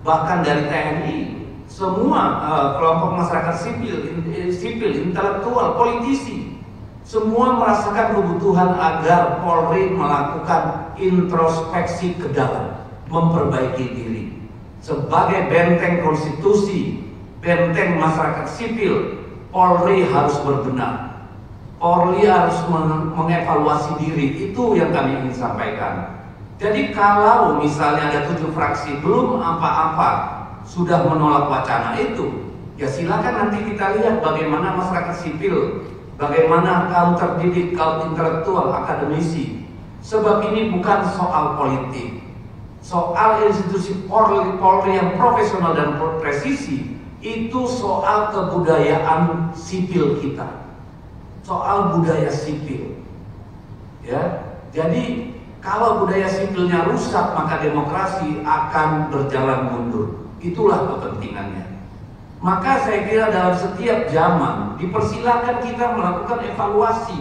bahkan dari TNI, semua kelompok masyarakat sipil, intelektual, politisi, semua merasakan kebutuhan agar Polri melakukan introspeksi ke dalam, memperbaiki diri. Sebagai benteng konstitusi, benteng masyarakat sipil, Polri harus berbenah. Polri harus mengevaluasi diri. Itu yang kami ingin sampaikan. Jadi kalau misalnya ada 7 fraksi belum apa-apa sudah menolak wacana itu, ya silakan nanti kita lihat bagaimana masyarakat sipil, bagaimana kaum terdidik, kaum intelektual, akademisi. Sebab ini bukan soal politik, soal institusi Polri yang profesional dan presisi. Itu soal kebudayaan sipil kita, soal budaya sipil. Ya, jadi kalau budaya sipilnya rusak, maka demokrasi akan berjalan mundur. Itulah kepentingannya. Maka saya kira dalam setiap zaman dipersilakan kita melakukan evaluasi.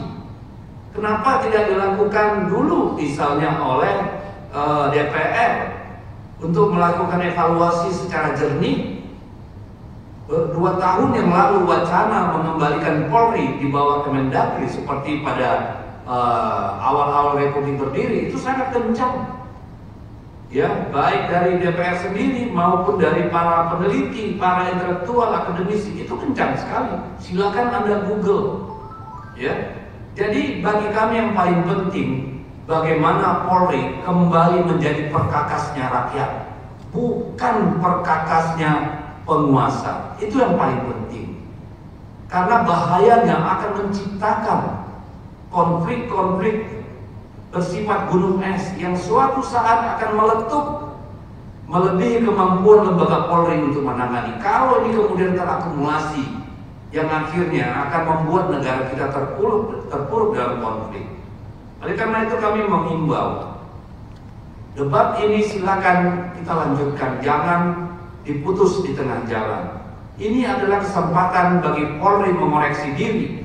Kenapa tidak dilakukan dulu misalnya oleh DPR untuk melakukan evaluasi secara jernih? 2 tahun yang lalu wacana mengembalikan Polri di bawah Kemendagri seperti pada awal-awal Republik berdiri itu sangat kencang, ya, baik dari DPR sendiri maupun dari para peneliti, para intelektual, akademisi, itu kencang sekali. Silakan Anda Google, ya. Jadi bagi kami yang paling penting bagaimana Polri kembali menjadi perkakasnya rakyat, bukan perkakasnya penguasa. Itu yang paling penting, karena bahayanya akan menciptakan konflik-konflik bersifat gunung es yang suatu saat akan meletup melebihi kemampuan lembaga Polri untuk menangani. Kalau ini kemudian terakumulasi, yang akhirnya akan membuat negara kita terpuruk dalam konflik. Oleh karena itu kami mengimbau, debat ini silakan kita lanjutkan, jangan diputus di tengah jalan. Ini adalah kesempatan bagi Polri mengoreksi diri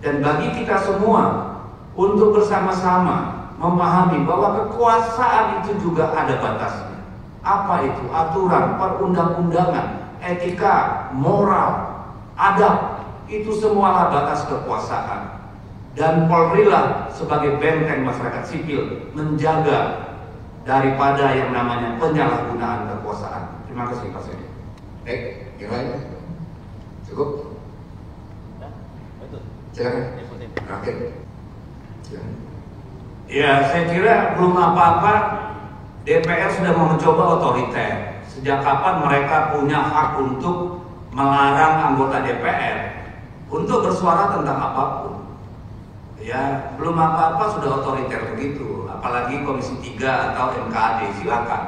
dan bagi kita semua untuk bersama-sama memahami bahwa kekuasaan itu juga ada batasnya. Apa itu? Aturan, perundang-undangan, etika, moral, adab, itu semualah batas kekuasaan. Dan Polri lah sebagai benteng masyarakat sipil menjaga daripada yang namanya penyalahgunaan kekuasaan. Terima kasih Pak Sedi. Baik, yang lain? Cukup? Silakan. Oke. Ya, saya kira belum apa-apa. DPR sudah mencoba otoriter. Sejak kapan mereka punya hak untuk melarang anggota DPR untuk bersuara tentang apapun? Ya, belum apa-apa sudah otoriter begitu. Apalagi Komisi 3 atau MKAD, silakan.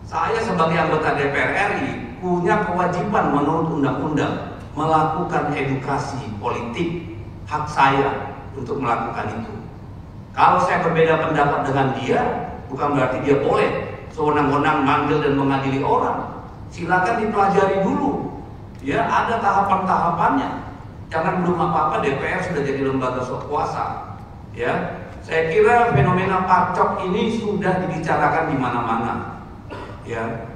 Saya sebagai anggota DPR RI punya kewajiban menurut undang-undang melakukan edukasi politik. Hak saya untuk melakukan itu. Kalau saya berbeda pendapat dengan dia, bukan berarti dia boleh sewenang-wenang manggil dan mengadili orang. Silakan dipelajari dulu. Ya, ada tahapan-tahapannya. Jangan belum apa-apa DPR sudah jadi lembaga kuasa. Ya, saya kira fenomena pacok ini sudah dibicarakan di mana-mana. Ya,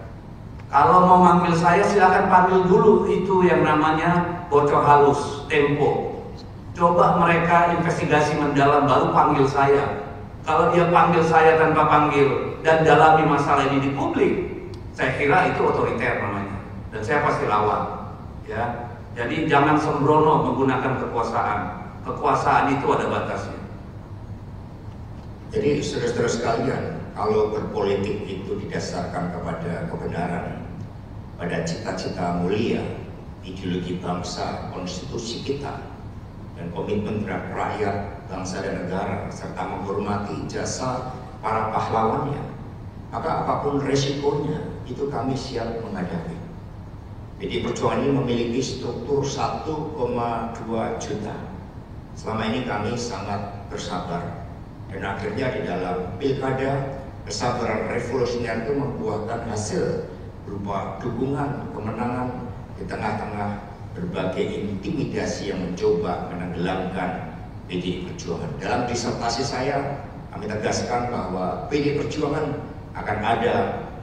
kalau mau manggil saya silakan panggil dulu itu yang namanya bocor halus, Tempo. Coba mereka investigasi mendalam baru panggil saya. Kalau dia panggil saya tanpa panggil dan dalami masalah ini di publik, saya kira itu otoriter namanya. Dan saya pasti lawan. Ya, jadi jangan sembrono menggunakan kekuasaan. Kekuasaan itu ada batasnya. Jadi saudara-saudara sekalian, kalau berpolitik itu didasarkan kepada kebenaran, pada cita-cita mulia, ideologi bangsa, konstitusi kita, dan komitmen terhadap rakyat, bangsa dan negara, serta menghormati jasa para pahlawannya, maka apapun resikonya itu kami siap menghadapi. Jadi Perjuangan ini memiliki struktur 1,2 juta. Selama ini kami sangat bersabar, dan akhirnya di dalam pilkada kesabaran revolusioner itu membuahkan hasil berupa dukungan, kemenangan di tengah-tengah berbagai intimidasi yang mencoba menenggelamkan PDI Perjuangan. Dalam disertasi saya, kami tegaskan bahwa PDI Perjuangan akan ada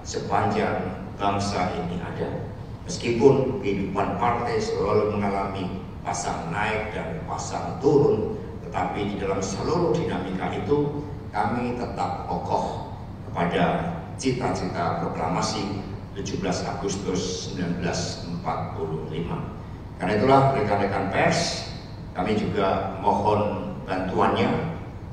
sepanjang bangsa ini ada. Meskipun kehidupan partai selalu mengalami pasang naik dan pasang turun, tetapi di dalam seluruh dinamika itu kami tetap kokoh kepada cita-cita proklamasi 17 Agustus 1945. Karena itulah rekan-rekan pers, kami juga mohon bantuannya,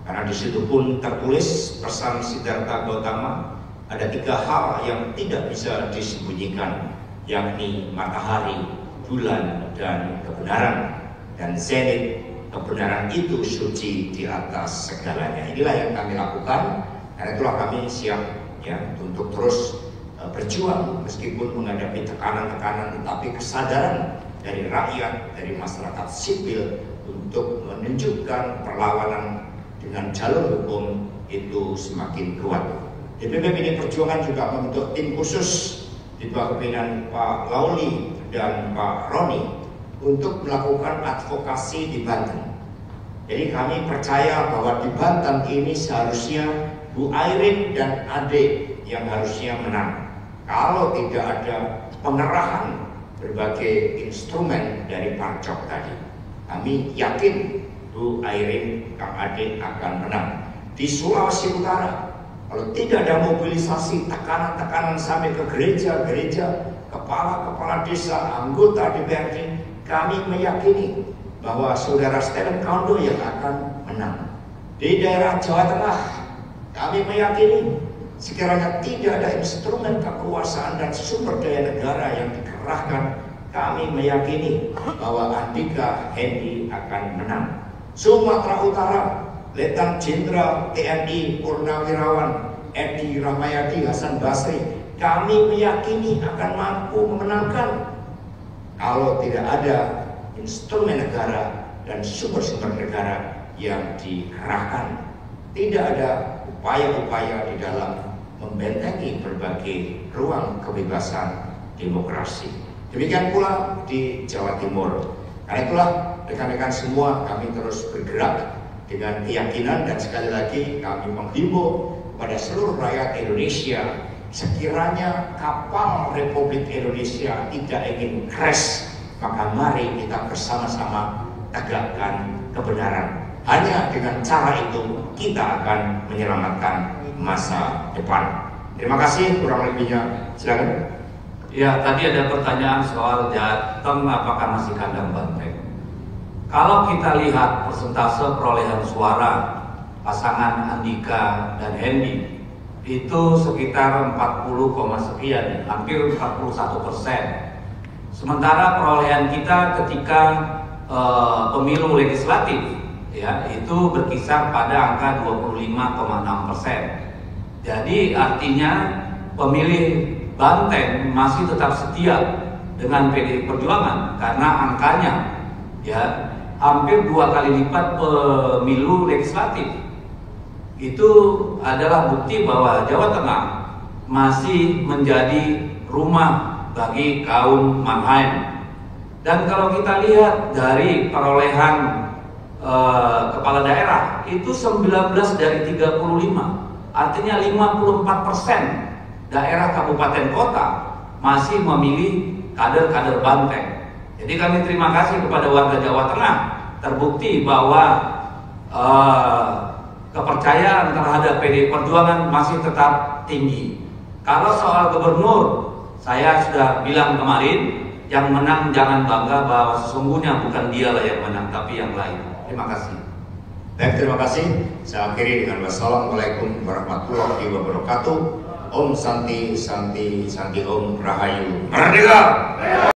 karena di situ pun tertulis pesan Siddhartha Gautama, ada 3 hal yang tidak bisa disembunyikan, yakni matahari, bulan, dan kebenaran. Dan zenit, kebenaran itu suci di atas segalanya. Inilah yang kami lakukan. Karena itulah kami siap ya untuk terus berjuang meskipun menghadapi tekanan-tekanan, tetapi kesadaran dari rakyat, dari masyarakat sipil untuk menunjukkan perlawanan dengan jalur hukum itu semakin kuat. DPP PD Perjuangan juga membentuk tim khusus di bawah kepemimpinan Pak Lauli dan Pak Roni untuk melakukan advokasi di Banten. Jadi kami percaya bahwa di Banten ini seharusnya Bu Airin dan Ade yang harusnya menang. Kalau tidak ada pengerahan berbagai instrumen dari Parcok tadi, kami yakin Bu Airin, Kang Ade akan menang. Di Sulawesi Utara, kalau tidak ada mobilisasi tekanan-tekanan sampai ke gereja-gereja, kepala-kepala desa, anggota DPRD, kami meyakini bahwa saudara Stephen Kaundo yang akan menang. Di daerah Jawa Tengah, kami meyakini sekiranya tidak ada instrumen kekuasaan dan sumber daya negara yang dikerahkan, kami meyakini bahwa Andika Hendi akan menang. Sumatera Utara, Letnan Jenderal TNI Purnawirawan Edi Rahmayadi Hasan Basri, kami meyakini akan mampu memenangkan. Kalau tidak ada instrumen negara dan sumber-sumber negara yang dikerahkan, tidak ada upaya-upaya di dalam membentengi berbagai ruang kebebasan demokrasi. Demikian pula di Jawa Timur. Karena itulah rekan-rekan semua, kami terus bergerak dengan keyakinan, dan sekali lagi kami menghimbau kepada seluruh rakyat Indonesia, sekiranya kapal Republik Indonesia tidak ingin crash, maka mari kita bersama-sama tegakkan kebenaran. Hanya dengan cara itu kita akan menyelamatkan masa depan. Terima kasih, kurang lebihnya silakan. Ya, tadi ada pertanyaan soal Jateng apakah masih kandang banteng. Kalau kita lihat persentase perolehan suara pasangan Andika dan Hendi itu sekitar 40, sekian, hampir 41%. Sementara perolehan kita ketika pemilu legislatif ya itu berkisar pada angka 25,6%. Jadi artinya pemilih Banteng masih tetap setia dengan PDI Perjuangan karena angkanya ya hampir 2 kali lipat pemilu legislatif. Itu adalah bukti bahwa Jawa Tengah masih menjadi rumah bagi kaum Mannheim. Dan kalau kita lihat dari perolehan kepala daerah itu 19 dari 35, artinya 54% daerah kabupaten kota masih memilih kader-kader Banteng. Jadi kami terima kasih kepada warga Jawa Tengah, terbukti bahwa kepercayaan terhadap PDI Perjuangan masih tetap tinggi. Kalau soal gubernur, saya sudah bilang kemarin, yang menang jangan bangga bahwa sesungguhnya bukan dialah yang menang, tapi yang lain. Terima kasih. Baik, terima kasih. Saya akhiri dengan wassalamualaikum warahmatullahi wabarakatuh. Om Santi Santi Santi Om Rahayu Merdeka.